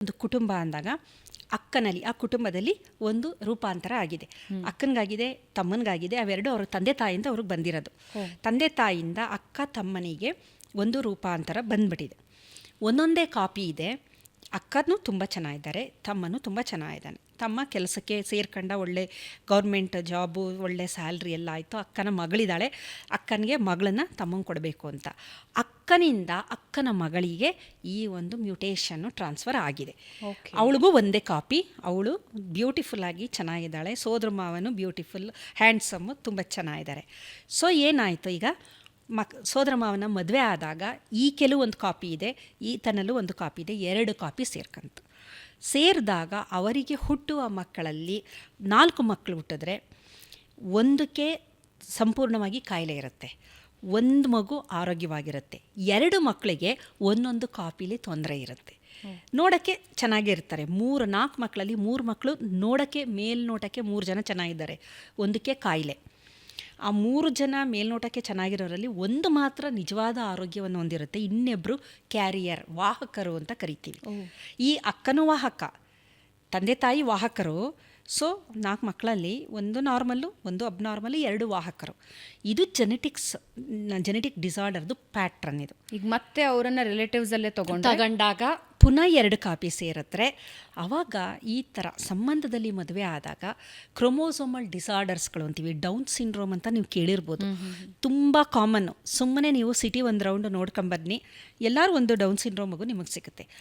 ಒಂದು ಕುಟುಂಬ ಅಂದಾಗ ಅಕ್ಕನಲ್ಲಿ ಆ ಕುಟುಂಬದಲ್ಲಿ ಒಂದು ರೂಪಾಂತರ ಆಗಿದೆ. ಅಕ್ಕನಿಗಾಗಿದೆ, ತಮ್ಮನಿಗಾಗಿದೆ. ಅವೆರಡು ಅವ್ರ ತಂದೆ ತಾಯಿಯಿಂದ ಅವ್ರಿಗೆ ಬಂದಿರೋದು. ತಂದೆ ತಾಯಿಯಿಂದ ಅಕ್ಕ ತಮ್ಮನಿಗೆ ಒಂದು ರೂಪಾಂತರ ಬಂದ್ಬಿಟ್ಟಿದೆ. ಒಂದೊಂದೇ ಕಾಪಿ ಇದೆ. ಅಕ್ಕನೂ ತುಂಬ ಚೆನ್ನಾಗಿದ್ದಾರೆ, ತಮ್ಮನೂ ತುಂಬ ಚೆನ್ನಾಗಿದ್ದಾನೆ. ತಮ್ಮ ಕೆಲಸಕ್ಕೆ ಸೇರ್ಕೊಂಡ, ಒಳ್ಳೆ ಗೌರ್ಮೆಂಟ್ ಜಾಬು, ಒಳ್ಳೆ ಸ್ಯಾಲ್ರಿ ಎಲ್ಲ ಆಯಿತು. ಅಕ್ಕನ ಮಗಳಿದ್ದಾಳೆ, ಅಕ್ಕನಿಗೆ ಮಗಳನ್ನ ತಮ್ಮಂಗೆ ಕೊಡಬೇಕು ಅಂತ. ಅಕ್ಕನಿಂದ ಅಕ್ಕನ ಮಗಳಿಗೆ ಈ ಒಂದು ಮ್ಯೂಟೇಷನ್ನು ಟ್ರಾನ್ಸ್ಫರ್ ಆಗಿದೆ. ಅವಳಿಗೂ ಒಂದೇ ಕಾಪಿ. ಅವಳು ಬ್ಯೂಟಿಫುಲ್ಲಾಗಿ ಚೆನ್ನಾಗಿದ್ದಾಳೆ. ಸೋದರ ಮಾವನು ಬ್ಯೂಟಿಫುಲ್, ಹ್ಯಾಂಡ್ಸಮ್ಮು, ತುಂಬ ಚೆನ್ನಾಗಿದ್ದಾರೆ. ಸೊ ಏನಾಯಿತು, ಈಗ ಸೋದರ ಮಾವನ ಮದುವೆ ಆದಾಗ ಈ ಕೆಲವೊಂದು ಕಾಪಿ ಇದೆ, ಈತನಲ್ಲೂ ಒಂದು ಕಾಪಿ ಇದೆ, 2 ಕಾಪಿ ಸೇರ್ಕಂತು. ಸೇರಿದಾಗ ಅವರಿಗೆ ಹುಟ್ಟುವ ಮಕ್ಕಳಲ್ಲಿ 4 ಮಕ್ಕಳು ಹುಟ್ಟಿದ್ರೆ ಒಂದಕ್ಕೆ ಸಂಪೂರ್ಣವಾಗಿ ಕಾಯಿಲೆ ಇರುತ್ತೆ, ಒಂದು ಮಗು ಆರೋಗ್ಯವಾಗಿರುತ್ತೆ. 2 ಮಕ್ಕಳಿಗೆ ಒಂದೊಂದು ಕಾಪಿಲಿ ತೊಂದರೆ ಇರುತ್ತೆ. ನೋಡೋಕ್ಕೆ ಚೆನ್ನಾಗಿರ್ತಾರೆ. 3-4 ಮಕ್ಕಳಲ್ಲಿ 3 ಮಕ್ಕಳು ನೋಡೋಕ್ಕೆ ಮೇಲ್ನೋಟಕ್ಕೆ 3 ಜನ ಚೆನ್ನಾಗಿದ್ದಾರೆ, ಒಂದಕ್ಕೆ ಕಾಯಿಲೆ. ಆ 3 ಜನ ಮೇಲ್ನೋಟಕ್ಕೆ ಚೆನ್ನಾಗಿರೋರಲ್ಲಿ ಒಂದು ಮಾತ್ರ ನಿಜವಾದ ಆರೋಗ್ಯವನ್ನು ಹೊಂದಿರುತ್ತೆ. ಇನ್ನಿಬ್ಬರು ಕ್ಯಾರಿಯರ್, ವಾಹಕರು ಅಂತ ಕರಿತೀವಿ. ಈ ಅಕ್ಕನೂ ವಾಹಕ, ತಂದೆ ತಾಯಿ ವಾಹಕರು. ಸೊ 4 ಮಕ್ಕಳಲ್ಲಿ ಒಂದು ನಾರ್ಮಲ್ಲು, ಒಂದು ಅಬ್ನಾರ್ಮಲ್, 2 ವಾಹಕರು. ಇದು ಜೆನೆಟಿಕ್ ಡಿಸಾರ್ಡರ್ದು ಪ್ಯಾಟ್ರನ್. ಇದು ಈಗ ಮತ್ತೆ ಅವರನ್ನು ರಿಲೇಟಿವ್ಸಲ್ಲೇ ತಗೊಂಡಾಗ ಪುನಃ 2 ಕಾಪಿ ಸೇರಿದ್ರೆ ಆವಾಗ ಈ ಥರ ಸಂಬಂಧದಲ್ಲಿ ಮದುವೆ ಆದಾಗ ಕ್ರೋಮೋಸೋಮಲ್ ಡಿಸಾರ್ಡರ್ಸ್ಗಳು ಅಂತೀವಿ. ಡೌನ್ ಸಿಂಡ್ರೋಮ್ ಅಂತ ನೀವು ಕೇಳಿರ್ಬೋದು, ತುಂಬ ಕಾಮನ್ನು. ಸುಮ್ಮನೆ ನೀವು ಸಿಟಿ ಒಂದು ರೌಂಡ್ ನೋಡ್ಕೊಂಬನ್ನಿ, ಎಲ್ಲರೂ ಒಂದು ಡೌನ್ ಸಿಂಡ್ರೋಮ್ ಮಗು ನಿಮಗೆ ಸಿಗುತ್ತೆ.